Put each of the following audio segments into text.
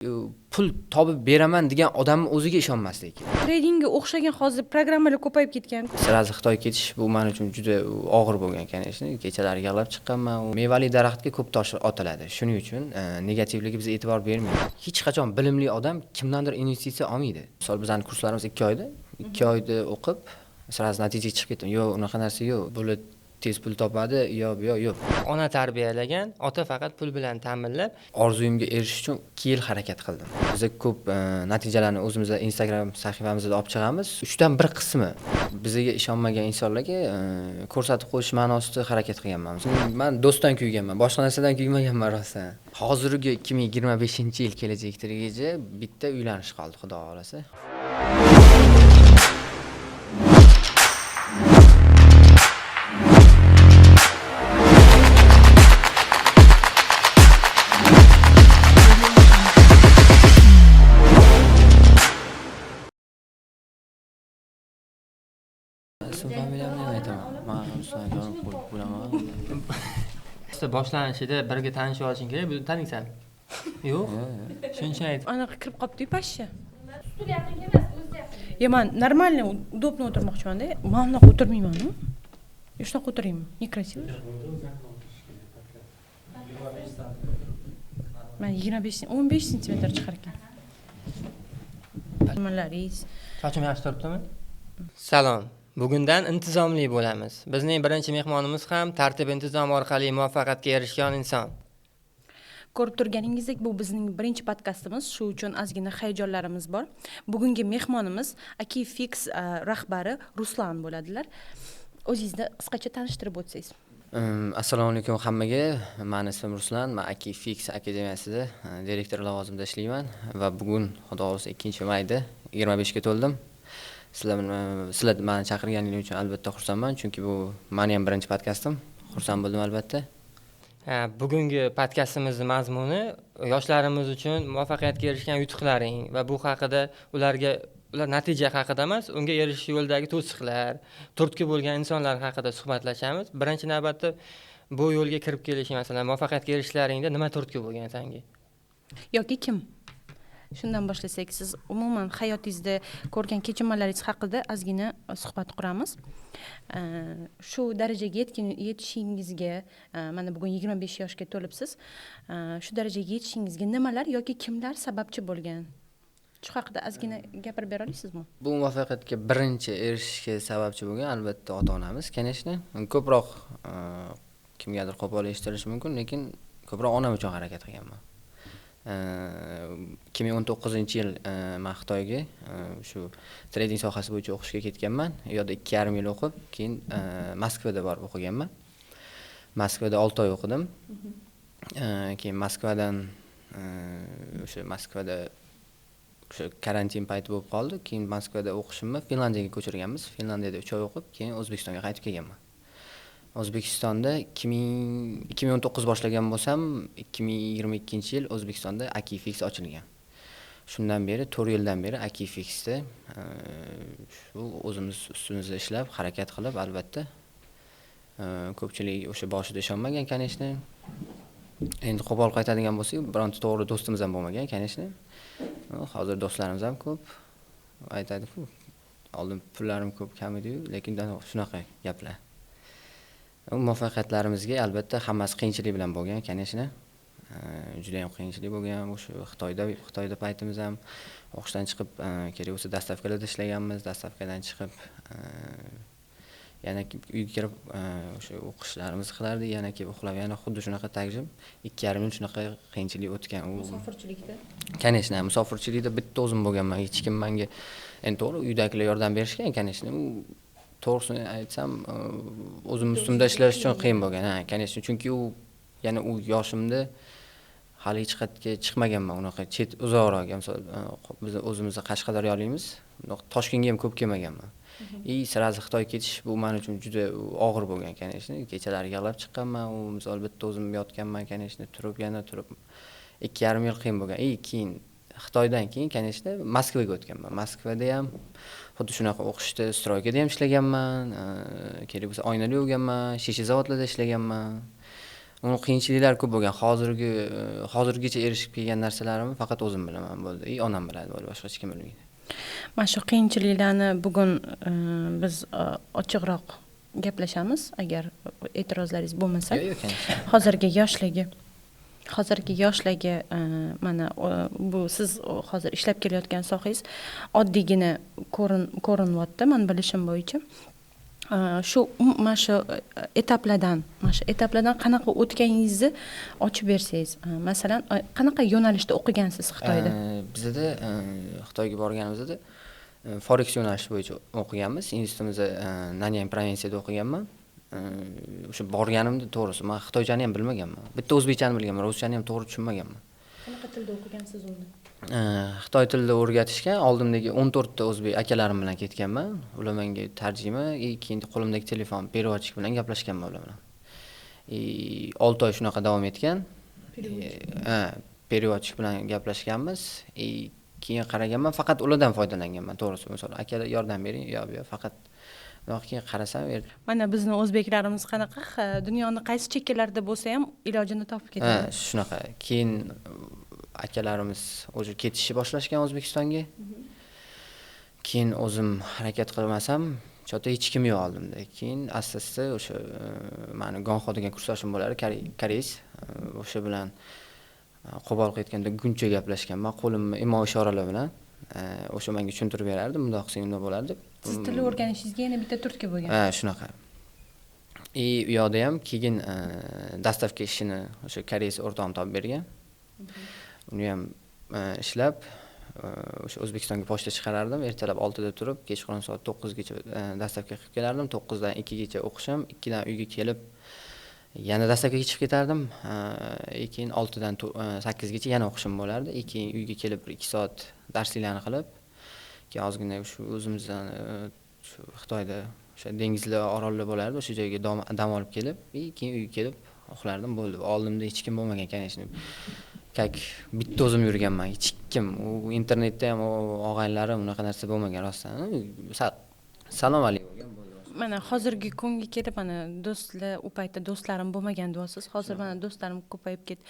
Pul topib beraman degan odamni o'ziga ishonmaslik. Tradingga o'xshagan hozir programmalar ko'payib ketgan. Sirasi Xitoy ketish bu men uchun juda og'ir bo'lgan kanishni. Kechalari yig'lab chiqqanman. Mevali daraxtga ko'p tosh otiladi. Shuning uchun negativligiga biz e'tibor bermaymiz. Hech qachon bilimli odam kimdandir investitsiya olmaydi. Misol bizning kurslarimiz 2 oyda. 2 oyda o'qib, sirasi natijaga chiqib ketdim. Yo'q, unaqa narsa yo'q. Bular tez pul topadi, yo'q. Ona tarbiyalagan, ota faqat pul bilan ta'minlab, Orzuyimga erishish uchun 2 yil harakat qildim. Biz ko'p natijalarni o'zimizda Instagram sahifamizda olib chiqamiz. 3dan 1 qismi bizga ishonmagan insonlarga ko'rsatib qo'yish ma'nosida harakat qilganman. Men do'stdan kuyganman, boshqa narsadan kuymaganman rostdan. Hozirgi 2025-yil kelajakdagacha bitta uylanish qoldi, xudo xolasa. Familiyamni aytaman. Men Ruslanjon bo'laman. boshlanishida birga tanishib olishing kerak. Buni taniysan? Yo'q. Shuncha ayt. Anaqa kirib qopti pashsha. Stul yaqinga emas, o'zida yaqin. Men нормально, удобно o'tirmoqchiman-da. Men unaqa o'tirmayman-ku. Shunaqa o'tiraymi? Некрасиво. Men 15 sm chiqar ekan. Nimalar-ingiz? Sochim yaxshi turibdimi? Salom. Bugundan intizomli bo'lamiz. Bizning birinchi mehmonimiz ham tartib intizom orqali muvaffaqiyatga erishgan inson. Ko'rib turganingizdek, bu bizning birinchi podkastimiz, shu uchun ozgina hayajonlarimiz bor. Bugungi mehmonimiz Akifix rahbari Ruslan bo'ladilar. O'zingizni qisqacha tanishtirib o'tsangiz. Assalomu alaykum hammaga. Men ismim Ruslan, men Akifix akademiyasida direktor lavozimida ishlayman va bugun xudo xolasa 2-mayda 25 ga to'ldim. Sizlar meni chaqirganingiz uchun albatta xursandman, chunki bu meni ham birinchi podkastim. Xursand bo'ldim albatta. Bugungi podkastimizning mazmuni yoshlarimiz uchun muvaffaqiyatga erishgan yutuqlaring va bu haqida ular natija haqida emas, unga erishish yo'lidagi to'siqlar, turtki bo'lgan insonlar haqida suhbatlashamiz. Birinchi navbatda bu yo'lga kirib kelish, masalan, muvaffaqiyatga erishishlaringda nima turtki bo'lgan senga? Yoki kim? Shundan boshlasak, siz umuman hayotingizda ko'rgan kechinmalaringiz haqida ozgina suhbat quramiz. Shu darajaga yetishingizga, mana bugun 25 yoshga to'libsiz. Shu darajaga yetishingizga nimalar yoki kimlar sababchi bo'lgan? Shu haqida ozgina gapirib bera olasizmi? Bu muvaffaqiyatga birinchi erishishga sababchi bo'lgan albatta ota-onamiz, kanishni. Ko'proq kimgadir qo'pol eshitilishi mumkin, lekin ko'proq onam uchun harakat qilganman. 2019-yil men Xitoyga shu trading sohasi bo'yicha o'qishga ketganman. U yerda 2,5 yil o'qib, keyin Moskvada borib o'qiganman. Moskvada 6 oy o'qidim. Keyin Moskvadan Moskvada karantin payti bo'lib qoldi. Keyin Moskvada o'qishimni Finlandiyaga ko'chirganmiz. Finlandiyada 3 oy o'qib, keyin O'zbekistonga qaytib kelganman. O'zbekistonda 2019 boshlagan bo'lsam, 2022-yil O'zbekistonda Akifix ochilgan. Shundan beri 4 yildan beri Akifixda shu o'zimiz ustimizda ishlab, harakat qilib, albatta ko'pchilik o'sha boshida ishonmagan kanishni. Endi qo'pol qaytadigan bo'lsak, bironta to'g'ri do'stimiz ham bo'lmagan kanishni. Hozir do'stlarimiz ham ko'p. Aytadi-ku, oldin pullarim ko'p kam edi-yu, lekin shunaqa gaplar. Muvaffaqiyatlarimizga albatta hammasi qiyinchilik bilan bo'lgan, kanishni. Juda ham qiyinchilik bo'lgan. O'sha Xitoyda paytimiz ham o'qishdan chiqib, kerak bo'lsa dastavkalarda ishlaganmiz. Dastavkadan chiqib yana uyga kirib o'sha o'qishlarimizni qilardik, yana kelib uxlab, yana xuddi shunaqa tag'jim 2,5 yil shunaqa qiyinchilik o'tgan. Musofirchilikda. Kanishni, musofirchilikda bitta o'zim bo'lganman. Hech kim menga endi to'g'ri uydagilar yordam berishgan kanishni. To'g'risini aytsam, o'zim ustimda ishlash uchun qiyin bo'lgan. Kanishni, chunki yana u yoshimda hali hech qayerga chiqmaganman, unaqa chet uzoqroq, misol biz o'zimizni Qashqadaryolikmiz, Toshkentga ham ko'p kelmaganman. Sirasi Xitoy ketish bu men uchun juda og'ir bo'lgan kanishni. Kechalari yig'lab chiqqanman, misol bitta o'zim yotganman kanishni, turib 2,5 yil qiyin bo'lgan. Keyin Xitoydan keyin kanishni Moskvaga o'tganman. Moskvada ham xuddi shunaqa o'qishda stroykada ham ishlaganman, kerak bo'lsa oynali o'rganman, shisha zavodlarda ishlaganman. Uni qiyinchiliklari ko'p bo'lgan. Hozirgacha erishib kelgan narsalarimni faqat o'zim bilaman bo'ldi. Onam biladi bo'ldi, boshqa hech kim bilmaydi. Mana shu qiyinchiliklarni bugun biz ochiqroq gaplashamiz agar e'tirozlaringiz bo'lmasa. Yo'q, hozirgi yoshligi mana bu siz hozir ishlab kelayotgan sohangiz oddiygina ko'rinyapti men bilishim bo'yicha. Mana shu etaplardan qanaqa o'tganingizni ochib bersangiz, masalan, qanaqa yo'nalishda o'qigansiz Xitoyda? Bizda Xitoyga borganimizda forex yo'nalishi bo'yicha o'qiganmiz. Institutimizda Nanyang provinsiyada o'qiganman. O'sha borganimda to'g'risi men xitoychani ham bilmaganman. Bitta o'zbekchani bilganman, ruschani ham to'g'ri tushunmaganman. Qanaqa tilda o'qigansiz unda? Xitoy tilida o'rgatishgan oldimdagi 14 ta o'zbek akalarim bilan ketganman. Ular menga tarjima, keyin qo'limdagi telefon переводчик bilan gaplashganman ular bilan. 6 oy shunaqa davom etgan. Переводчик bilan gaplashganmiz. Keyin qaraganman, faqat ulardan foydalanganman, to'g'risi. Masalan, akalar yordam bering, yo'q, faqat keyin qarasam, mana bizni o'zbeklarimiz qanaqa, dunyoning qaysi chekkalarida bo'lsa ham ilojini topib ketadi. Shunaqa. Keyin akalarimiz o'zi ketishni boshlashgan O'zbekistonga. Keyin o'zim harakat qilmasam, chota hech kim yo'q oldimda. Keyin asta-asta o'sha meni Gonxo degan kursdoshim bo'lar, koreys. O'sha bilan qo'bol qaytganda guncha gaplashganman, qo'limni imo ishoralar bilan. O'sha menga tushuntirib berardi, bundoq qilsang bundoq bo'ladi. Siz tilni o'rganishingizga yana bitta turtki bo'lgan. Shunaqa. U yoqda ham keyin dastavka ishini o'sha koreys o'rtog'im topib bergan. Uni ham ishlab o'sha O'zbekistonga pochta chiqarardim. Ertalab 6 da turib, kechqurun soat 9 gacha dastavka qilib kelardim. 9 dan 2 gacha o'qishim, 2 dan uyga kelib yana dastavkaga chiqib ketardim. Keyin 6 dan 8 gacha yana o'qishim bo'lardi. Keyin uyga kelib 2 soat darsliklarni qilib, keyin ozgina shu o'zimizdan shu Xitoyda o'sha dengizlar, orollar bo'lardi, o'sha joyga dam olib kelib, keyin uyga kelib uxlardim, bo'ldi. Oldimda hech kim bo'lmagan, конечно. Bitta o'zim yurganman, hech kim. U internetda ham og'aylarim unaqa narsa bo'lmagan rostdan. Salom alaykum. Mana hozirgi kunga kelib, mana do'stlar, u paytda do'stlarim bo'lmagan deysiz. Hozir mana do'stlarim ko'payib ketdi.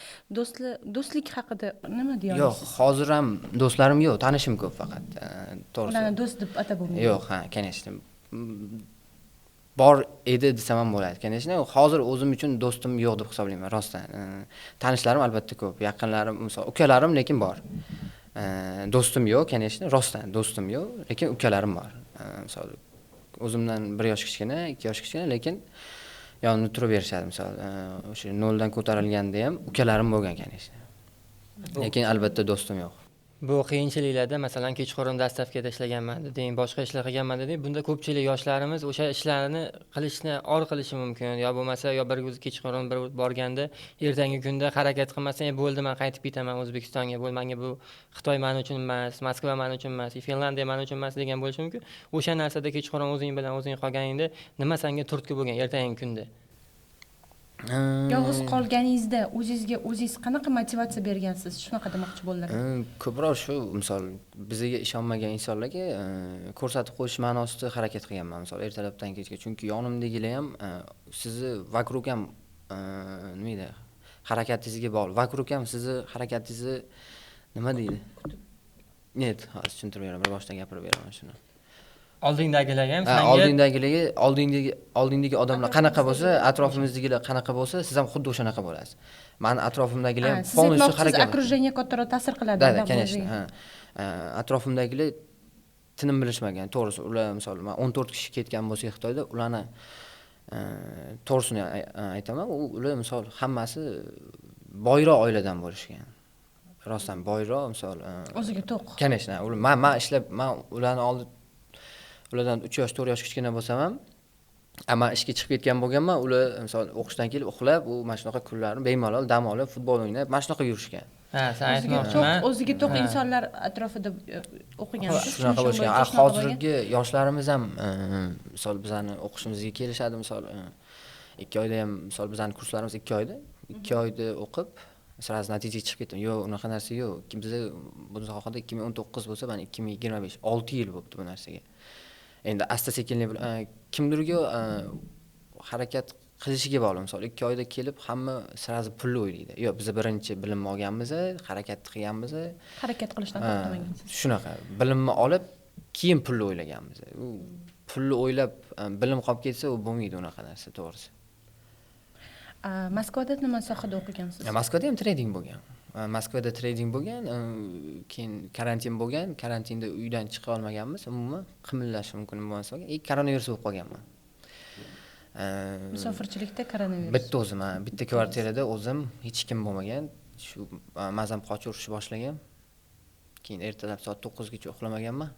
Do'stlik haqida nima deyasiz? Yo'q, hozir ham do'stlarim yo'q, tanishim ko'p faqat. To'g'risi. Ularni do'st deb atab bo'lmaydi. Yo'q, конечно. Bor edi desam ham bo'ladi, конечно. Hozir o'zim uchun do'stim yo'q deb hisoblayman, rostdan. Tanishlarim albatta ko'p, yaqinlarim, masalan, ukalarim lekin bor. Do'stim yo'q, конечно, rostdan do'stim yo'q, lekin ukalarim bor. Masalan, o'zimdan 1 yosh kichkina, 2 yosh kichkina, lekin yonimda turib berishadi, masalan, o'sha 0 dan ko'tarilganda ham ukalarim bo'lgan, конечно. Lekin albatta do'stim yo'q. Bu qiyinchiliklarda, masalan, kechqurun dastavkada ishlaganman deding, boshqa ishlar qilganman deding. Bunda ko'pchilik yoshlarimiz o'sha ishlarni qilishni or qilishi mumkin, yo bo'lmasa bir kun kechqurun bir borganda ertangi kunda harakat qilmasam, bo'ldi, men qaytib ketaman O'zbekistonga, bo'ldi, menga bu Xitoy men uchun emas, Moskva men uchun emas, Finlandiya men uchun emas degan bo'lishi mumkin. O'sha narsada kechqurun o'zing bilan o'zing qolganingda nima senga turtki bo'lgan ertangi kunda? Yolg'iz qolganingizda o'zingiz qanaqa motivatsiya bergansiz? Shunaqa demoqchi bo'ldilar. Ko'proq shu, misol, bizga ishonmagan insonlarga ko'rsatib qo'yish ma'nosida harakat qilganman, misol, ertalabdan kechga. Chunki yonimdagilar ham sizni vakrug ham nima deydi? Harakatingizga bog'liq. Vakrug ham sizni harakatingizni nima deydi? Net, hozir tushuntirib beraman, bir boshdan gapirib beraman shuni. Oldingdagilar ham senga oldingdagi odamlar qanaqa bo'lsa, atrofimizdagilar qanaqa bo'lsa, siz ham xuddi o'shanaqa bo'lasiz. Meni atrofimdagilar ham полностью harakat. Okrujeniyga kattaroq ta'sir qiladi. Da, конечно. Atrofimdagilar tinim bilishmagan. To'g'risi, ular misol, men 14 kishi ketgan bo'lsa Xitoyda, ularni to'g'risini aytaman, ular misol hammasi boyroq oiladan bo'lishgan. Rostdan boyroq, misol, o'ziga to'q. Конечно, men ishlab, men ulardan 3 yosh, 4 yosh kichkina bo'lsam ham, men ishga chiqib ketgan bo'lganman, ular misol o'qishdan kelib uxlab, u mana shunaqa kunlarni bemalol dam olib, futbol o'ynab, mana shunaqa yurishgan. Sen aytmoqchiman. O'ziga to'q insonlar atrofida o'qigansiz. Shunaqa bo'lishgan. Hozirgi yoshlarimiz ham misol bizani o'qishimizga kelishadi, misol 2 oyda ham, misol bizani kurslarimiz 2 oyda. 2 oyda o'qib, sraz natijaga chiqib ketdim. Yo'q, unaqa narsa yo'q. Bizda bu sohada 2019 bo'lsa, men 2025, 6 yil bo'libdi bu narsaga. Endi asta-sekinlik kimdirga harakat qilishiga bog'liq. Misol 2 oyda kelib hamma sirazi pulni o'ylaydi. Yo'q, biz birinchi bilimni olganmiz, harakat qilganmiz. Harakat qilishdan to'xtamagansiz. Shunaqa. Bilimni olib, keyin pulni o'ylaganmiz. U pulni o'ylab bilim qolib ketsa, u bo'lmaydi unaqa narsa, to'g'risi. Moskvada nima sohada o'qigansiz? Moskvada ham trading bo'lgan. Moskvada trading bo'lgan, keyin karantin bo'lgan. Karantinda uydan chiqa olmaganmiz. Umuman qimillash mumkin bo'lmasa, koronavirus bo'lib qolganman. Musofirchilikda koronavirus. Bitta o'zim, bitta kvartirada o'zim, hech kim bo'lmagan. Shu mazam qoch urishni boshlagan. Keyin ertalab soat 9 gacha uxlamaganman.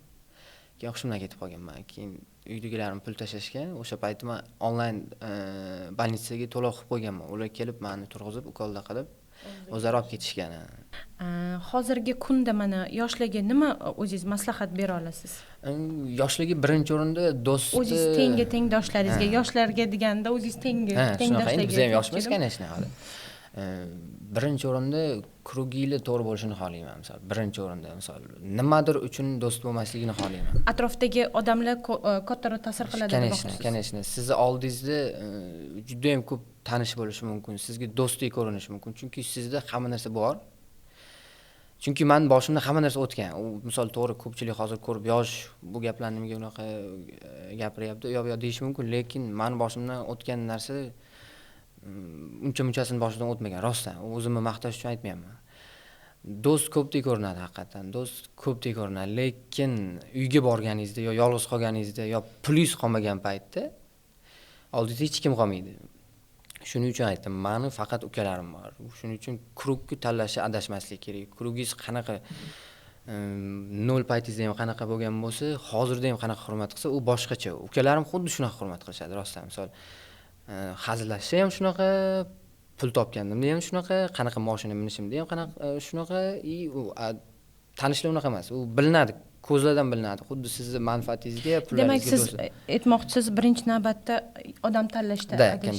Keyin hushimdan ketib qolganman. Keyin uydagilarim pul tashashgan. O'sha paytda men onlayn bolnitsaga to'lov qilib qo'yganman. Ular kelib meni turg'izib, ukolda qilib o'zlari olib ketishgan. Hozirgi kunda mana yoshlarga nima o'zingiz maslahat bera olasiz? Yoshlarga birinchi o'rinda do'st, o'zingiz tengi tengdoshlaringizga, yoshlarga deganda o'zingiz tengdoshlarga. Biz ham yoshmiz, конечно, hali. Birinchi o'rinda kruginglar to'g'ri bo'lishini xohlayman, misol. Birinchi o'rinda, misol, nimadir uchun do'st bo'lmasligini xohlayman. Atrofdagi odamlar kattaroq ta'sir qiladi deb o'ylaysiz. Конечно. Sizni oldingizda juda ham ko'p tanish bo'lishi mumkin, sizga do'stdek ko'rinishi mumkin, chunki sizda hamma narsa bor. Chunki men boshimdan hamma narsa o'tgan. U misol to'g'ri ko'pchilik hozir ko'rib yosh bu gaplarni nega unaqa gapiryapti, yo'q deyish mumkin, lekin men boshimdan o'tgan narsa uncha-munchasini boshidan o'tmagan, rostdan. O'zimni maqtash uchun aytmayapman. Do'st ko'pdek ko'rinadi haqiqatan. Do'st ko'pdek ko'rinadi, lekin uyga borganingizda yo yolg'iz qolganingizda yo pulingiz qolmagan paytda oldingizda hech kim qolmaydi. Shuning uchun aytdim, meni faqat ukalarim bor. Shuning uchun krugni tanlashda adashmaslik kerak. Krugingiz qanaqa nol paytingizda ham qanaqa bo'lgan bo'lsa, hozirda ham qanaqa hurmat qilsa, u boshqacha. Ukalarim xuddi shunaqa hurmat qilishadi, rostdan. Misol hazillashsa ham shunaqa, pul topgandimda ham shunaqa, qanaqa mashina minishimda ham qanaqa shunaqa, tanishlar unaqa emas. U bilinadi, ko'zlardan bilinadi. Xuddi sizni manfaatingizga, demak, pullaringizga siz aytmoqchisiz, birinchi navbatda odam tanlashda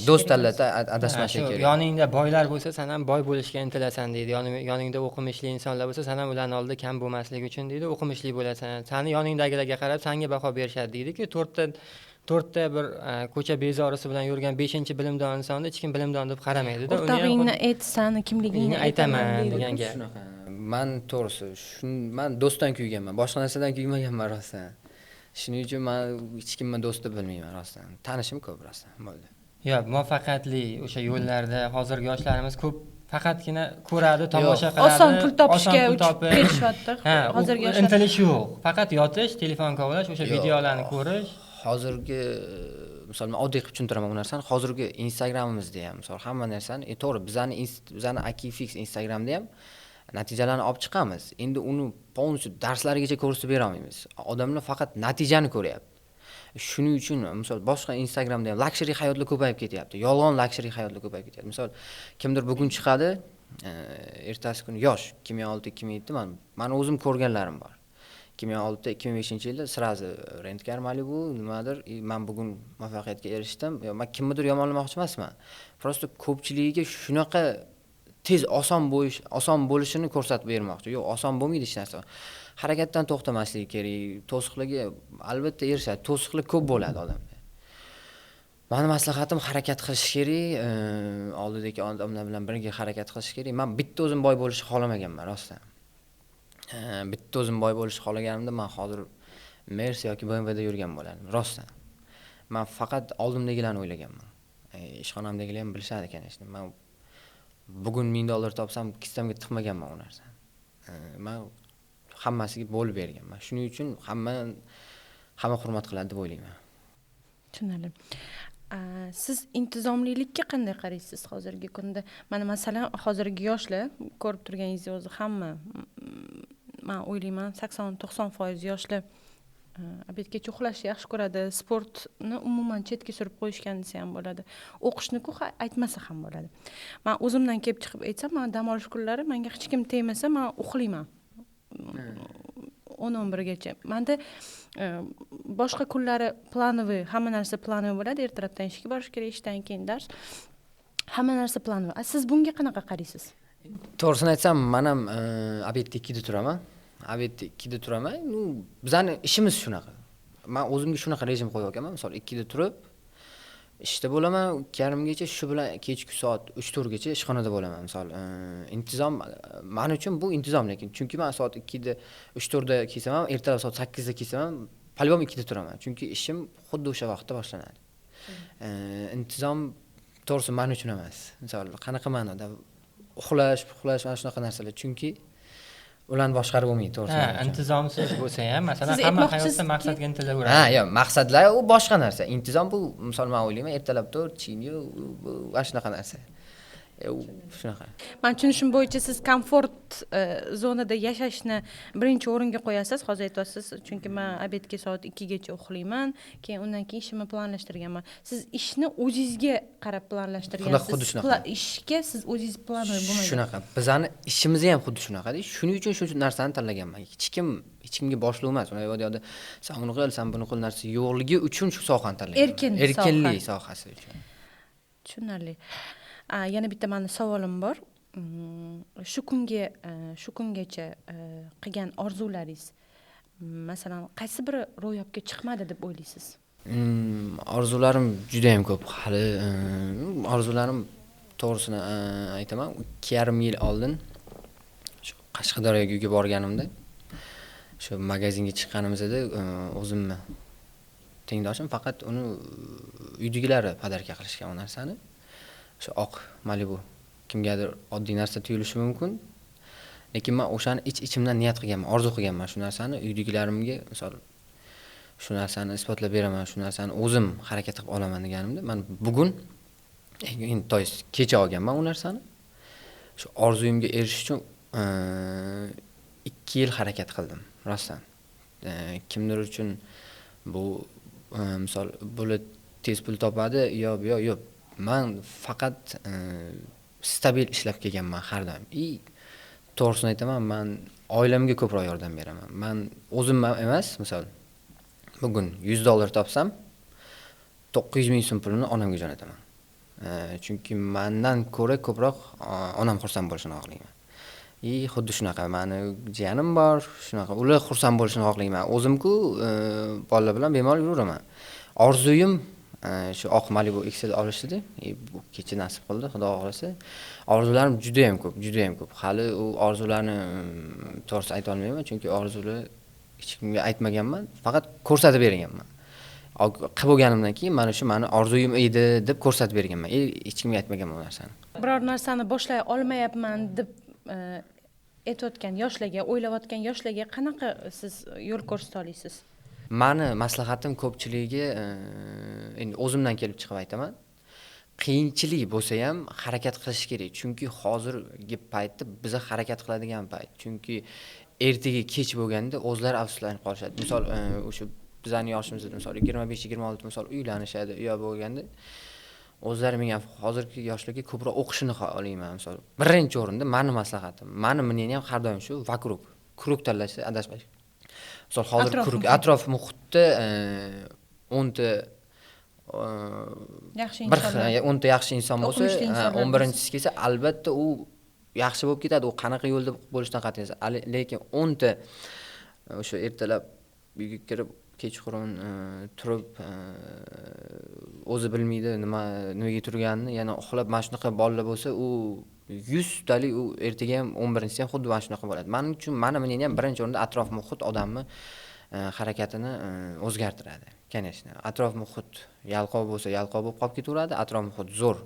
do'st tanlashda adashmaslik kerak. Yoningda boylar bo'lsa, sen ham boy bo'lishga intilasan deydi. Yoningda o'qimishli insonlar bo'lsa, sen ham ularning oldida kam bo'lmaslik uchun deydi, o'qimishli bo'lasan. Seni yoningdagilarga qarab, senga baho berishadi deydi-ku, to'rtta bir ko'cha bezorisi bilan yurgan 5-bilimdon insonni hech kim bilimdon deb qaramaydi-da. O'rtog'ingni aytsan, kimligingni aytaman degan gap. Men to'g'risi, men do'stdan kuyganman, boshqa narsadan kuymaganman rostdan. Shuning uchun men hech kimni do'st deb bilmayman rostdan. Tanishim ko'p rostdan, bo'ldi. Yo'q, muvaffaqiyatli o'sha yo'llarda hozirgi yoshlarimiz ko'p faqatgina ko'radi, tomosha qiladi. Oson pul topishga kelishyapti. Hozirgi yoshlar intilish yo'q. Faqat yotish, telefon kovlash, o'sha videolarni ko'rish. Hozirgi misol men oddiy qilib tushuntiraman bu narsani. Hozirgi Instagramimizda ham, misol hamma narsani, to'g'ri, bizani Akifix Instagramda ham natijalarni olib chiqamiz. Endi uni полностью darslarigacha ko'rsatib bera olmaymiz. Odamlar faqat natijani ko'ryapti. Shuning uchun misol boshqa Instagramda ham luxury hayotlar ko'payib ketyapti. Yolg'on luxury hayotlar ko'payib ketyapti. Misol kimdir bugun chiqadi, ertasi kuni yosh 2006-2007 men o'zim ko'rganlarim bor. 2006-2005-yilda sirazi Rentgar Malibu nimadir, men bugun muvaffaqiyatga erishdim. Men kimnidir yomonlamoqchi emasman. Prosta ko'pchiligiga shunaqa tez oson bo'lishini ko'rsatib bermoqchi. Yo'q, oson bo'lmaydi hech narsa. Harakatdan to'xtamaslik kerak. To'siqlarga albatta erishadi. To'siqlar ko'p bo'ladi odamda. Meni maslahatim harakat qilish kerak. Oldidagi odamlar bilan birga harakat qilish kerak. Men bitta o'zim boy bo'lishni xohlamaganman, rostdan. Bitta o'zim boy bo'lishni xohlaganimda men hozir Mercedes yoki BMWda yurgan bo'lardim, rostdan. Men faqat oldimdagilarni o'ylaganman. Ishxonamdagilar ham bilishadi ekan, men bugun $1000 topsam, kissamga tiqmaganman u narsani. Men hammasiga bo'lib berganman. Shuning uchun hamma hurmat qiladi deb o'ylayman. Tushunarli. Siz intizomlilikka qanday qaraysiz hozirgi kunda? Mana masalan, hozirgi yoshlar ko'rib turganingizdek o'zi hamma, men o'ylayman 80-90% yoshlar obedgacha uxlashni yaxshi ko'radi, sportni umuman chetga surib qo'yishgan desa ham bo'ladi. O'qishni-ku aytmasa ham bo'ladi. Men o'zimdan kelib chiqib aytsam, men dam olish kunlari menga hech kim tegmasa, men uxlayman. 10-11gacha. Menda boshqa kunlari planoviy, hamma narsa planoviy bo'ladi. Ertalabdan ishga borish kerak, ishdan keyin dars. Hamma narsa planoviy. Siz bunga qanaqa qaraysiz? To'g'risini aytsam, men ham obedda 2da turaman. Obedda 2da turaman. Bizning ishimiz shunaqa. Men o'zimga shunaqa rejim qo'yib olganman. Misol 2da turib, ishda bo'laman, 2:30gacha, shu bilan kechki soat 3-4 gacha ishxonada bo'laman. Misol, intizom men uchun bu intizom, lekin chunki men soat 2da, 3-4 da kelsam ham, ertalab soat 8 da kelsam ham, по-любому 2 da turaman. Chunki ishim xuddi o'sha vaqtda boshlanadi. Intizom to'g'risi men uchun emas. Misol, qanaqa ma'noda uxlash, mana shunaqa narsalar. Chunki ularni boshqarib bo'lmaydi, to'g'risi. Intizomsiz bo'lsa ham, masalan, Siz hamma aytmoqchisiz- hayotda maqsadga intilaveradi. Ha, yo'q, maqsadlar u boshqa narsa. Intizom bu, misol men o'ylayman, ertalab tur, chiyni, bu mana shunaqa narsa. Shunaqa. Men tushunishim bo'yicha siz komfort zonada yashashni birinchi o'ringa qo'yasiz. Hozir aytasiz, chunki men obedga soat 2 gacha uxlayman, keyin undan keyin ishimni planlashtirganman. Siz ishni o'zingizga qarab planlashtirgansiz. Xuddi shunaqa. Ishga siz o'zingiz plannoy bo'lmaydi. Shunaqa. Bizani ishimiz ham xuddi shunaqa-da. Shuning uchun shu narsani tanlaganman. Hech kimga boshliq emas. Uni yo'da sen uni qil, sen buni qil narsa yo'qligi uchun shu sohani tanlaganman. Erkinlik sohasi uchun. Tushunarli. Yana bitta meni savolim bor. Shu kungacha qilgan orzularingiz, masalan, qaysi biri ro'yobga chiqmadi deb o'ylaysiz? Orzularim juda ham ko'p. Hali orzularim to'g'risini aytaman, 2,5 yil oldin shu Qashqadaryoga uyga borganimda, shu magazinga chiqqanimizda o'zimni tengdoshim faqat uni uydagilari podarka qilishgan o narsani. Shu oq Malibu kimgadir oddiy narsa tuyulishi mumkin, lekin men o'shani ichimdan niyat qilganman, orzu qilganman shu narsani uydagilarimga, misol shu narsani isbotlab beraman, shu narsani o'zim harakat qilib olaman deganimda, men bugun kecha olganman u narsani. Shu orzuyimga erishish uchun 2 yil harakat qildim, rostdan. Kimdir uchun bu misol buni tez pul topadi, yo'q. Men faqat stabil ishlab kelganman har doim. To'g'risini aytaman, men oilamga ko'proq yordam beraman. Men o'zim emas, misol bugun $100 topsam, 900,000 so'm pulini onamga jo'nataman. Chunki mendan ko'ra ko'proq onam xursand bo'lishini xohlayman. Xuddi shunaqa, meni jiyanim bor, shunaqa ular xursand bo'lishini xohlayman. O'zim-ku bolalar bilan bemalol yuraman. Orzuyim shu oq Malibu XL olishdi. Bu kecha nasib qildi, xudo xolasa. Orzularim juda ham ko'p. Hali u orzularni to'g'risi ayta olmayman, chunki orzular hech kimga aytmaganman, faqat ko'rsatib berganman. Qilib bo'lganimdan keyin mana shu meni orzuyim edi deb ko'rsatib berganman. Hech kimga aytmaganman bu narsani. Biror narsani boshlay olmayapman deb aytayotgan yoshlarga, o'ylayotgan yoshlarga qanaqa siz yo'l ko'rsata olasiz? Meni maslahatim ko'pchiligiga endi o'zimdan kelib chiqib aytaman. Qiyinchilik bo'lsa ham harakat qilish kerak. Chunki hozirgi paytda biz harakat qiladigan payt. Chunki ertaga kech bo'lganda o'zlari afsuslanib qolishadi. Misol o'sha bizning yoshimizda misol 25-26 misol uylanishadi, bo'lganda o'zlari menga hozirgi yoshlarga ko'proq o'qishini xohlayman. Misol birinchi o'rinda meni maslahatim, meni ham har doim shu krug tanlashda adashmash. Misol hozir atrof muhitda 10 ta yaxshi insonlar, 10 ta yaxshi inson bo'lsa, 11-chisi kelsa, albatta u yaxshi bo'lib ketadi. U qanaqa yo'lda bo'lishidan qat'iy nazar. Lekin 10 ta o'sha ertalab uyga kirib, kechqurun turib, o'zi bilmaydi nimaga turganini, yana uxlab mana shunaqa bolalar bo'lsa, u 100 talik u ertaga ham 11-chisi ham xuddi mana shunaqa bo'ladi. Men uchun meni ham birinchi o'rinda atrof muhit odamni harakatini o'zgartiradi. Конечно, atrof muhit yalqov bo'lsa, yalqov bo'lib qolib ketaveradi. Atrof muhit zo'r,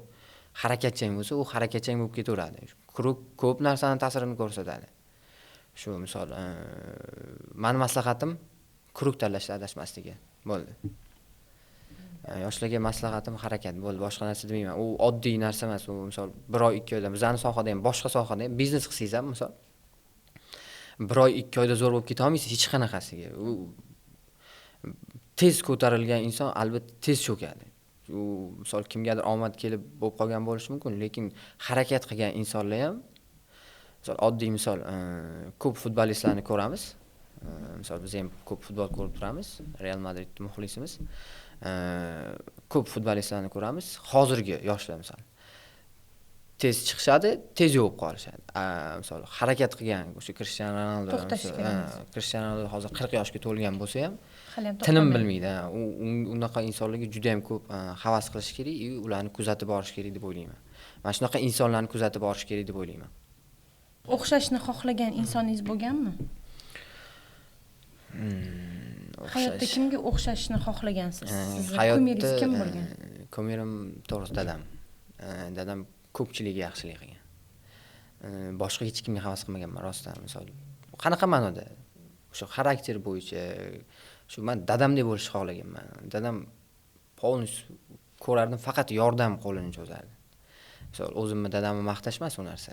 harakatchan bo'lsa, u harakatchan bo'lib ketaveradi. Ko'p narsani ta'sirini ko'rsatadi. Shu misol, meni maslahatim krug tanlashda adashmasligi bo'ldi. Yoshlarga maslahatim harakat bo'ldi, boshqa narsa demayman. U oddiy narsa emas, u misol 1 oy 2 oyda bizning sohada ham, boshqa sohada ham biznes qilsangiz ham misol 1 oy 2 oyda zo'r bo'lib keta olmaysiz hech qanaqasiga. U tez ko'tarilgan inson albatta tez cho'kadi. U misol kimgadir omad kelib bo'lib qolgan bo'lishi mumkin, lekin harakat qilgan insonlar ham misol oddiy misol ko'p futbolistlarni ko'ramiz. Misol biz ham ko'p futbol ko'rib turamiz. Real Madrid muxlisimiz. Ko'p futbolistlarni ko'ramiz. Hozirgi yoshlar misol tez chiqishadi, tez yuvib qolishadi. Misol harakat qilgan o'sha Cristiano Ronaldo, To'xtashi kerak. Cristiano Ronaldo hozir 40 yoshga to'lgan bo'lsa ham Hali ham tinim to'xtamadi. bilmaydi. Unaqa insonlarga juda ham ko'p havas qilish kerak, ularni kuzatib borish kerak deb o'ylayman. Mana shunaqa insonlarni kuzatib borish kerak deb o'ylayman. O'xshashni xohlagan insoningiz bo'lganmi? Hayotda kimga o'xshashni xohlagansiz? Sizni kumiringiz kim bo'lgan? Kumirim to'g'ri dadam. Dadam ko'pchilikga yaxshilik qilgan. Boshqa hech kimga havas qilmaganman rostdan, misol. Qanaqa ma'noda? O'sha xarakter bo'yicha shu men dadamdek bo'lishni xohlaganman. Dadam polnis ko'rardim, faqat yordam qo'lini cho'zardi. Misol o'zimni dadamni maqtash emas u narsa.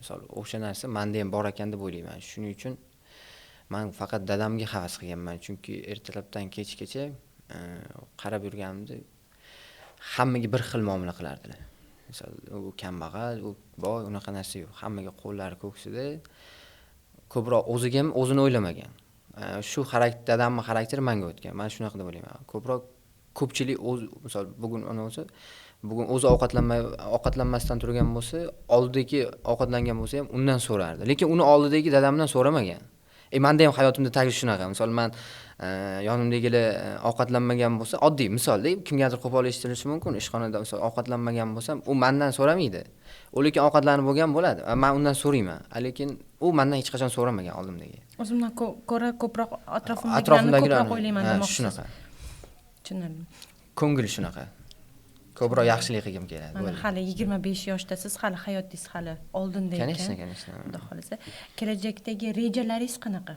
Misol o'sha narsa menda ham bor ekan deb o'ylayman. Shuning uchun men faqat dadamga havas qilganman, chunki ertalabdan kechgacha qarab yurganimda hammaga bir xil muomala qilardilar. Misol u kambag'al, u boy, unaqa narsa yo'q. Hammaga qo'llari ko'ksida. Ko'proq o'ziga ham o'zini o'ylamagan. Shu dadamning xarakteri menga o'tgan. Men shunaqa deb o'ylayman. Ko'proq ko'pchilik misol bugun o'zi ovqatlanmasdan turgan bo'lsa, oldidagi ovqatlangan bo'lsa ham undan so'rardi. Lekin uni oldidagi dadamdan so'ramagan. Menda ham hayotimda tagi shunaqa. Misol men yonimdagilar ovqatlanmagan bo'lsa, oddiy misolda kimgadir qo'pol eshitilishi mumkin. Ishxonada misol ovqatlanmagan bo'lsam, u mendan so'ramaydi. U lekin ovqatlanib bo'lgan bo'ladi. Men undan so'rayman. Lekin u mendan hech qachon so'ramagan oldimdagi. O'zimdan ko'ra ko'proq atrofimdagilarni ko'proq o'ylayman demoqchisiz. Shunaqa. Tushunarli. Ko'ngil shunaqa. Ko'proq yaxshilik qilgim keladi. Mana hali 25 yoshdasiz, hali hayotingiz hali oldinda ekan. Kanishna. Xudo xolasa. Kelajakdagi rejalaringiz qanaqa?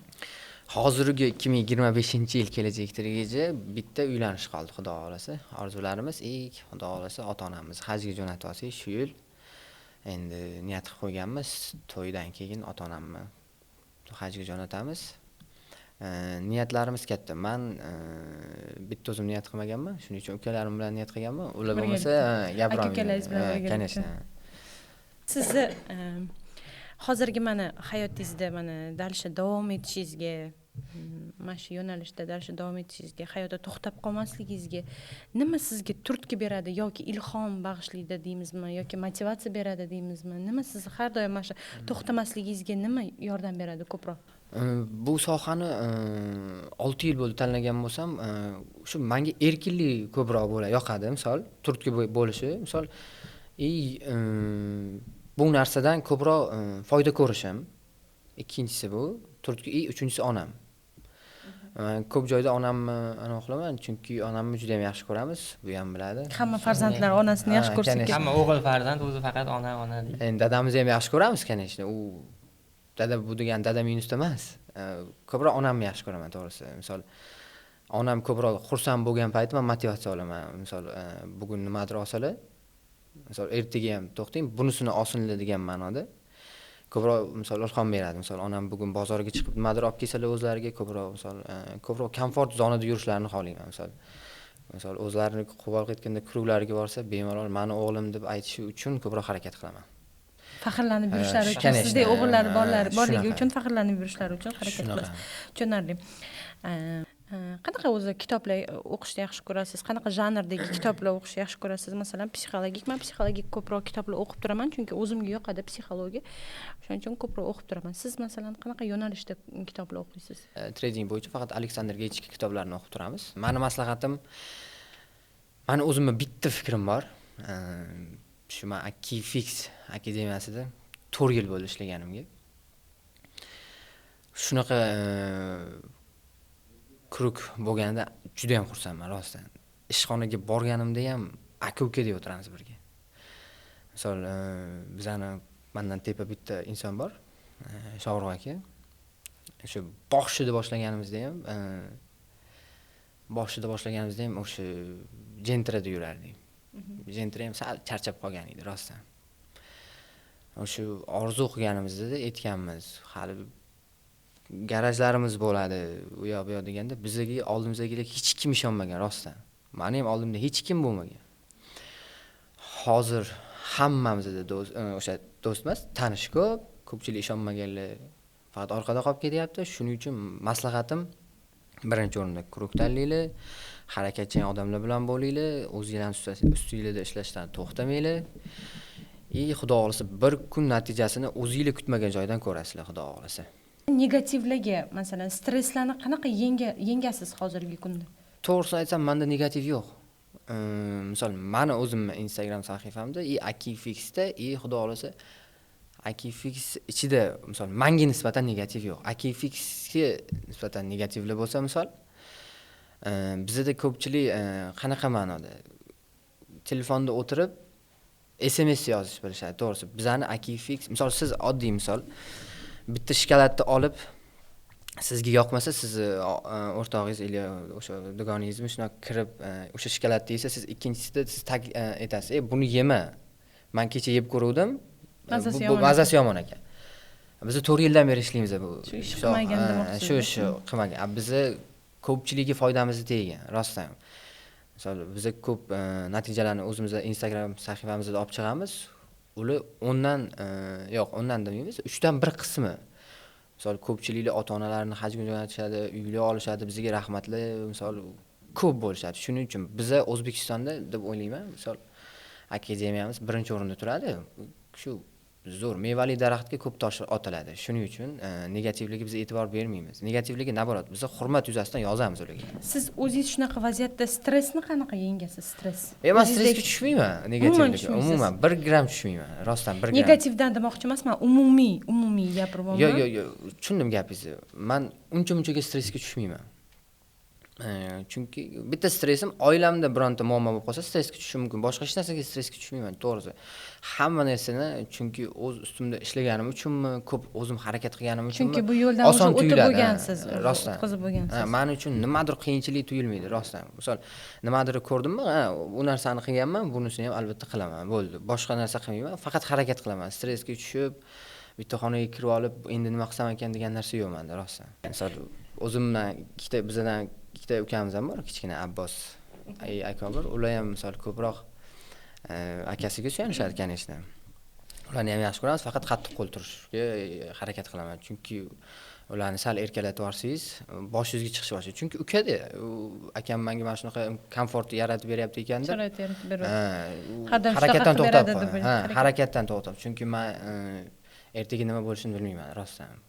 Hozirgi 2025-yil kelajakdagacha bitta uylanish qoldi, xudo xolasa. Orzularimiz xudo xolasa ota-onamiz hajga jo'natib olsak shu yil. Endi niyat qilib qo'yganmiz, to'ydan keyin ota-onamni hajga jo'natamiz. Niyatlarimiz katta. Men bitta o'zim niyat qilmaganman, shuning uchun ukalarim bilan niyat qilganman. Ular bo'lmasa gapirmayman. Aka-ukalaringiz bilan birga. Kanishna. Sizni hozirgi mana hayotingizda mana dalsha davom etishingizga, mana shu yo'nalishda dalsha davom etishingizga, hayotda to'xtab qolmasligingizga nima sizga turtki beradi yoki ilhom bag'ishlaydi deymizmi yoki motivatsiya beradi deymizmi? Nima sizni har doim mana shu to'xtamasligingizga nima yordam beradi ko'proq? Bu sohani 6 yil bo'ldi tanlagan bo'lsam, shu menga erkinlik ko'proq yoqadi. Misol turtki bo'lishi, misol bu narsadan ko'proq foyda ko'rishim. Ikkinchisi bu turtki, uchinchisi onam. Ko'p joyda onamni qilaman, chunki onamni juda ham yaxshi ko'ramiz, bu ham biladi. Hamma farzandlar onasini yaxshi ko'rsa kerak. Hamma o'g'il farzand o'zi faqat ona deydi. Endi dadamizni ham yaxshi ko'ramiz, kanishni. U dada bu degan dada minusda emas. Ko'proq onamni yaxshi ko'raman, to'g'risi. Misol onam ko'proq xursand bo'lgan paytda men motivatsiya olaman. Misol bugun nimadir olsalar, misol ertaga ham to'xting, bunisini olsinlar degan ma'noda. Ko'proq misol ilhom beradi. Misol onam bugun bozorga chiqib nimadir olib kelsalar o'zlariga ko'proq komfort zonada yurishlarini xohlayman. Misol o'zlarini qo'pol ketganda kuruklariga borsa, bemalol meni o'g'lim deb aytishi uchun ko'proq harakat qilaman. Faxrlanib yurishlari uchun, sizdek o'g'illar borligi uchun faxrlanib yurishlari uchun harakat qilasiz. Tushunarli. Qanaqa o'zi kitoblar o'qishni yaxshi ko'rasiz? Qanaqa janrdagi kitoblar o'qishni yaxshi ko'rasiz? Masalan, psixologik ko'proq kitoblar o'qib turaman, chunki o'zimga yoqadi psixologiya. Shuning uchun ko'proq o'qib turaman. Siz masalan qanaqa yo'nalishda kitoblar o'qiysiz? Trading bo'yicha faqat Aleksandr Gechki kitoblarini o'qib turamiz. Meni maslahatim, meni o'zimga bitta fikrim bor. Shu men Akifix akademiyasida 4 yil bo'ldi ishlaganimga. Shunaqa kuruk bo'lganda juda ham xursandman rostdan. Ishxonaga borganimda ham aka-uka deb o'tiramiz birga. Misol bizani mendan tepa bitta inson bor, Shovrux aka. O'sha boshida boshlaganimizda ham o'sha Gentrada yurardik. Gentra ham sal charchab qolgan edi rostdan. O'sha orzu qilganimizda aytganmiz, hali garajlarimiz bo'ladi, u yoq bu yoq deganda bizga oldimizdagilar hech kim ishonmagan rostdan. Meni ham oldimda hech kim bo'lmagan. Hozir hammamizda o'sha do'st emas, tanish ko'pchilik ishonmaganlar faqat orqada qolib ketyapti. Shuning uchun maslahatim birinchi o'rinda kuruk tanlaylar, harakatchan odamlar bilan bo'linglar, o'zingizlarning ustingizda ishlashdan to'xtamanglar. Xudo xohlasa bir kun natijasini o'zingizlar kutmagan joydan ko'rasizlar, Xudo xohlasa. Negativlarga, masalan, stresslarni qanaqa yengasiz hozirgi kunda? To'g'risini aytsam, menda negativ yo'q. Misol, meni o'zimni Instagram sahifamda Akifixda Xudo xohlasa Akifix ichida misol menga nisbatan negativ yo'q. Akifixga nisbatan negativlar bo'lsa, misol bizda ko'pchilik qanaqa ma'noda telefonda o'tirib SMS yozish bilishadi, to'g'risi. Bizani Akifix, misol siz oddiy misol bitta shikolatni olib sizga yoqmasa, sizni o'rtog'ingiz yoki o'sha do'goningizmi shunaqa kirib o'sha shikolatni yesa, siz ikkinchisida siz aytasiz, buni yema. Men kecha yeb ko'ruvdim. Bu mazasi yomon ekan. Biz 4 yildan beri ishlaymiz bu. Shu ish qilmagan demoqchisiz. Shu qilmagan. Bizni ko'pchiligiga foydamizni tegan, rostdan. Misol, biz ko'p natijalarni o'zimizda Instagram sahifamizda olib chiqamiz. Ular 10dan demaymiz, 3dan 1 qismi. Misol, ko'pchiliklar ota-onalarini hajga jo'natishadi, uylar olishadi, bizga rahmatli, misol ko'p bo'lishadi. Shuning uchun biz O'zbekistonda deb o'ylayman, misol akademiyamiz birinchi o'rinda turadi. Shu zo'r mevali daraxtga ko'p tosh otiladi. Shuning uchun negativligiga biz e'tibor bermaymiz. Negativligiga naborat, biz hurmat yuzasidan yozamiz ularga. Siz o'zingiz shunaqa vaziyatda stressni qanaqa yengasiz? Stress. Men stressga tushmayman, negativlikka. Umuman 1 gram tushmayman. Rostdan 1 gram. Negativdan demoqchi emasman, umumiy gapiryapman. Yo'q, tushundim gapingizni. Men uncha-munchaga stressga tushmayman. Chunki bitta stressim oilamda bironta muammo bo'lib qolsa stressga tushishim mumkin. Boshqa hech narsaga stressga tushmayman, to'g'risi. Hamma narsani chunki o'z ustimda ishlaganim uchunmi, ko'p o'zim harakat qilganim uchunmi? Chunki bu yo'ldan o'tib bo'lgansiz, o'tkazib bo'lgansiz. Men uchun nimadir qiyinchilik tuyulmaydi, rostdan. Misol, nimadir ko'rdimmi, u narsani qilganman, bunisini ham albatta qilaman. Bo'ldi. Boshqa narsa qilmayman, faqat harakat qilaman. Stressga tushib, bitta xonaga kirib olib, endi nima qilsam ekan degan narsa yo'q menda, rostdan. Misol, o'zimdan bizdan ikkita ukamiz ham bor, kichkina Abbos aka bor. Ular ham misol ko'proq akasiga suyanishadi, kanishda. Ularni ham yaxshi ko'ramiz, faqat qattiq qo'l turishga harakat qilaman. Chunki ularni sal erkalatib yorsangiz, bosh yuzga chiqish boshlaydi. Chunki ukada, akam menga mana shunaqa komfort yaratib beryapti ekanda. Sharoit yaratib beryapti. Harakatdan to'xtab, harakatdan to'xtab. Chunki men ertaga nima bo'lishini bilmayman, rostdan.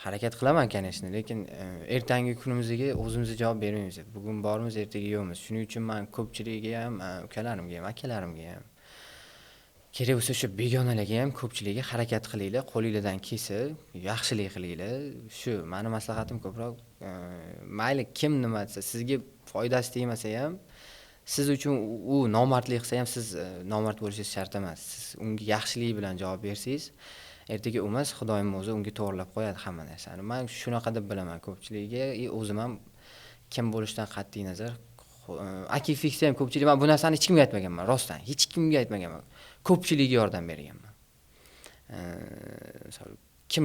Harakat qilaman kanishni, lekin ertangi kunimizga o'zimiz javob bermaymiz. Bugun bormiz, ertaga yo'qmiz. Shuning uchun men ko'pchiligiga ham, ukalarimga ham, akalarimga ham kerak bo'lsa shu begonalarga ham ko'pchiligiga harakat qilinglar, qo'lingizdan kelsa, yaxshilik qilinglar. Shu meni maslahatim ko'proq mayli kim nima desa, sizga foydasi tegmasa ham, siz uchun u nomardlik qilsa ham siz nomard bo'lishingiz shart emas. Siz unga yaxshilik bilan javob bersangiz, ertaga emas, Xudoyim o'zi unga to'g'rilab qo'yadi hamma narsani. Men shunaqa deb bilaman ko'pchiligiga, o'zim ham kim bo'lishidan qat'iy nazar Akifix ham ko'pchilik, men bu narsani hech kimga aytmaganman, rostdan, hech kimga aytmaganman. Ko'pchilikga yordam berganman. Misol, kim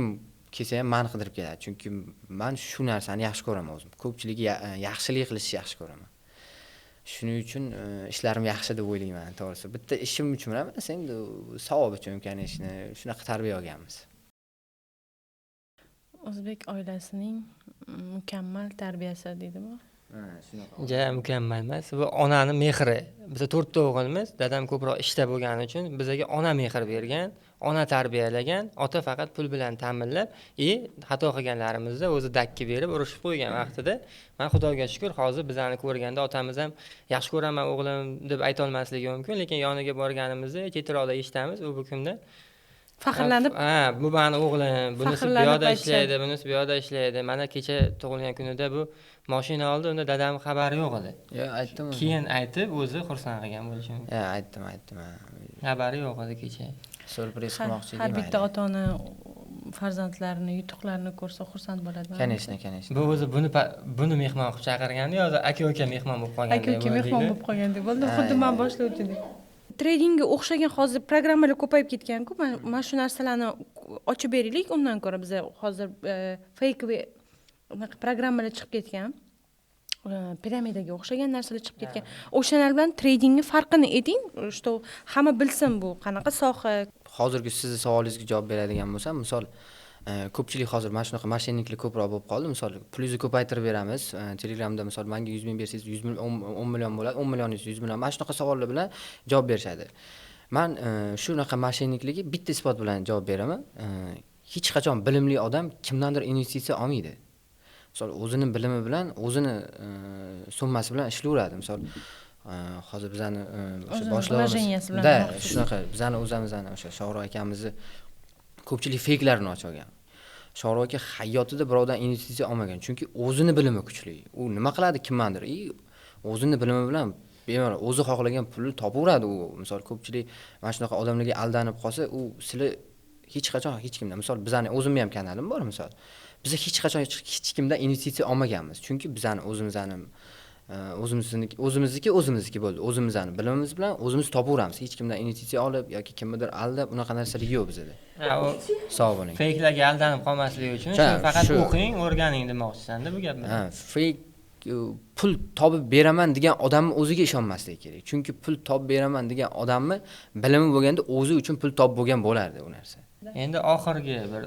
kelsa ham meni qidirib keladi, chunki men shu narsani yaxshi ko'raman o'zim. Ko'pchilikga yaxshilik qilishni yaxshi ko'raman. Shuning uchun ishlarim yaxshi deb o'ylayman, to'g'risi. Bitta ishim uchun emas, endi savob uchun ishni shunaqa tarbiya olganmiz. O'zbek oilasining mukammal tarbiyasi deydimi? Ja, mukammal emas. Bu onani mehri. Biz 4 ta o'g'ilmiz, dadam ko'proq ishda bo'lgani uchun bizga ona mehr bergan, ona tarbiyalagan, ota faqat pul bilan ta'minlab, xato qilganlarimizni o'zi dakki berib urishib qo'ygan vaqtida. Men Xudoga shukr, hozir bizani ko'rganda otamiz ham yaxshi ko'raman o'g'lim deb ayta olmasligi mumkin, lekin yoniga borganimizda chetroqda eshitamiz, bu kunda faxrlanib, bu meni o'g'lim, bunisi bu yoqda ishlaydi, bunisi bu yoqda ishlaydi. Mana kecha tug'ilgan kunida bu mashina oldi, unda dadam xabari yo'q edi. Aytdim. Keyin aytib, o'zi xursand qilgan bo'lishi mumkin. Aytdim. Xabari yo'q edi kecha. Surpriz qilmoqchi edim. Har bitta ota-ona farzandlarini, yutuqlarini ko'rsa xursand bo'ladi. Kanishni. Bu o'zi buni mehmon qilib chaqirgandi, yo'qsa aka-uka mehmon bo'lib qolgandi. Aka-uka mehmon bo'lib qolgandi. Bo'ldi, xuddi men boshlovchidek. Tradingga o'xshagan hozir programmalar ko'payib ketgan-ku. Mana shu narsalarni ochib beraylik, undan ko'ra biz hozir fake programmalar chiqib ketgan. Piramidaga o'xshagan narsalar chiqib ketgan. O'shalar bilan tradingning farqini ayting, что hamma bilsin bu qanaqa soha. Hozirgi sizni savolingizga javob beradigan bo'lsam, misol ko'pchilik hozir mana shunaqa mashinniklar ko'proq bo'lib qoldi. Misol, pulingizni ko'paytirib beramiz. Telegramda misol menga 100 ming bersangiz 10 million bo'ladi, 10 millioningiz 100 million. Mana shunaqa savollar bilan javob berishadi. Man shunaqa mashinniklarga bitta isbot bilan javob beraman. Hech qachon bilimli odam kimdandir investitsiya olmaydi. Misol o'zini bilimi bilan, o'zini summasi bilan ishlayveradi. Misol hozir bizani o'sha boshlig'imiz shunaqa bizani o'zimizni o'sha Shohruh akamizni ko'pchilik feklarini ochib olgan. Shohruh aka hayotida birovdan investitsiya olmagan, chunki o'zini bilimi kuchli. U nima qiladi kimmandir, o'zini bilimi bilan bemalol o'zi xohlagan pulni topaveradi u. Misol ko'pchilik mana shunaqa odamlarga aldanib qolsa, u sizlar hech qachon hech kimdan, misol bizani o'zimni ham kanalim bor misol. Biz hech qachon hech kimdan investitsiya olmaganmiz, chunki bizani o'zimizniki bo'ldi. O'zimizni bilimimiz bilan o'zimiz topaveramiz. Hech kimdan investitsiya olib yoki kimnidir aldab unaqa narsalar yo'q bizda. Sog' bo'ling. Fakelarga aldanib qolmaslik uchun faqat o'qing, o'rganing demoqchisan-da bu gapni. Fake pul topib beraman degan odamning o'ziga ishonmaslik kerak. Chunki pul topib beraman degan odamni bilimi bo'lganda o'zi uchun pul topib bo'lgan bo'lardi u narsa. Endi oxirgi bir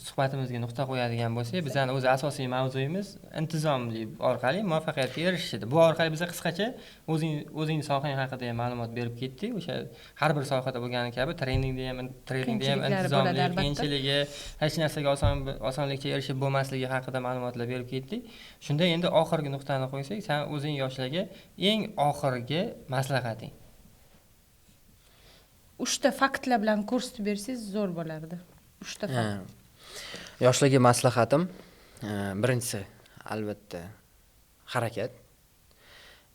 suhbatimizga nuqta qo'yadigan bo'lsak, bizning o'zi asosiy mavzuyimiz intizomli orqali muvaffaqiyatga erishishdir. Bu orqali biz qisqacha o'zing sohang haqida ham ma'lumot berib ketdik. O'sha har bir sohada bo'lgani kabi tradingda ham intizomli, qiyinchiligi, hech narsaga osonlikcha erishib bo'lmasligi haqida ma'lumotlar berib ketdik. Shunda endi oxirgi nuqtani qo'ysak, sen o'zing yoshlarga eng oxirgi maslahating. 3 ta faktlar bilan ko'rsatib bersangiz zo'r bo'lardi. 3 ta fakt. Yoshlarga maslahatim, birinchisi albatta harakat.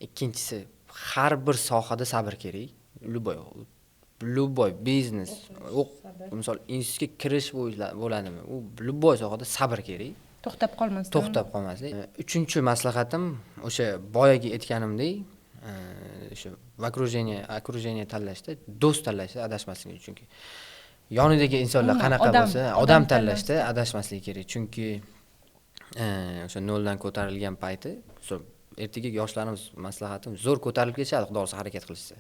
Ikkinchisi har bir sohada sabr kerak. Любой biznes, misol institutga kirish bo'ladimi? U любой sohada sabr kerak. To'xtab qolmaslik. Uchinchi maslahatim o'sha boyagi aytganimdek, o'sha окружение tanlashda, do'st tanlashda adashmaslik, chunki yonidagi insonlar qanaqa bo'lsa, odam tanlashda adashmaslik kerak. Chunki o'sha noldan ko'tarilgan payti, ertaga yoshlarimiz maslahatim zo'r ko'tarilib ketishadi, xudo xolisa harakat qilishsa.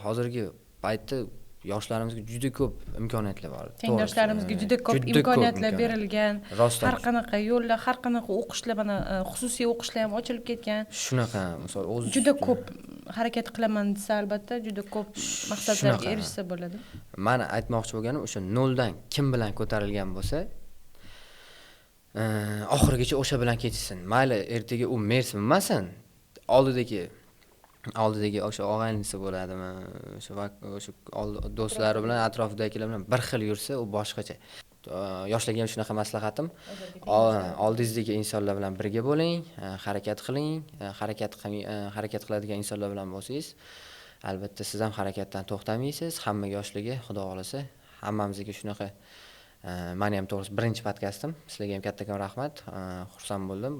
Hozirgi paytda yoshlarimizga juda ko'p imkoniyatlar bor. Tengdoshlarimizga juda ko'p imkoniyatlar berilgan. Har qanaqa yo'llar, har qanaqa o'qishlar, mana xususiy o'qishlar ham ochilib ketgan. Shunaqa, misol o'zi juda ko'p harakat qilaman desa, albatta juda ko'p maqsadlarga erishsa bo'ladi. Meni aytmoqchi bo'lganim o'sha noldan kim bilan ko'tarilgan bo'lsa, oxirigacha o'sha bilan ketishsin. Mayli ertaga u mers bo'lmasin, oldidagi o'sha og'aynisi bo'ladimi, o'sha do'stlari bilan, atrofidagilar bilan bir xil yursa, u boshqacha. Yoshlarga ham shunaqa maslahatim. Oldingizdagi insonlar bilan birga bo'ling, harakat qiling, harakat qiladigan insonlar bilan bo'lsangiz, albatta siz ham harakatdan to'xtamaysiz. Hamma yoshlarga, xudo xolisa, hammamizga shunaqa. Meni ham to'g'risi birinchi podkastim. Sizlarga ham kattakon rahmat. Xursand bo'ldim.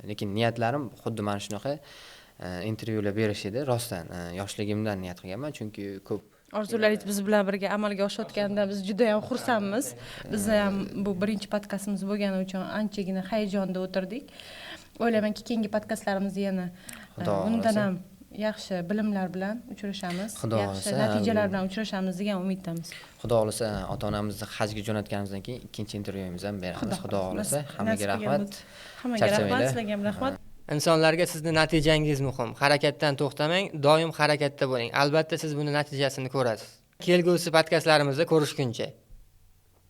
Lekin niyatlarim xuddi mana shunaqa intervyular berish edi. Rostdan yoshligimdan niyat qilganman, chunki ko'p orzularingiz biz bilan birga amalga oshayotganidan biz juda ham xursandmiz. Biz ham bu birinchi podkastimiz bo'lgani uchun anchagina hayajonda o'tirdik. O'ylaymanki, keyingi podkastlarimizda yana bundan ham yaxshi bilimlar bilan uchrashamiz, yaxshi natijalar bilan uchrashamiz degan umiddamiz. Xudo xolisa, ota-onamizni hajga jo'natganimizdan keyin ikkinchi intervyuyimizni ham beramiz. Xudo xolisa, hammaga rahmat. Hammaga rahmat, sizlarga ham rahmat. Insonlarga sizni natijangiz muhim. Harakatdan to'xtamang, doim harakatda bo'ling. Albatta siz buni natijasini ko'rasiz. Kelgusi podkastlarimizda ko'rishguncha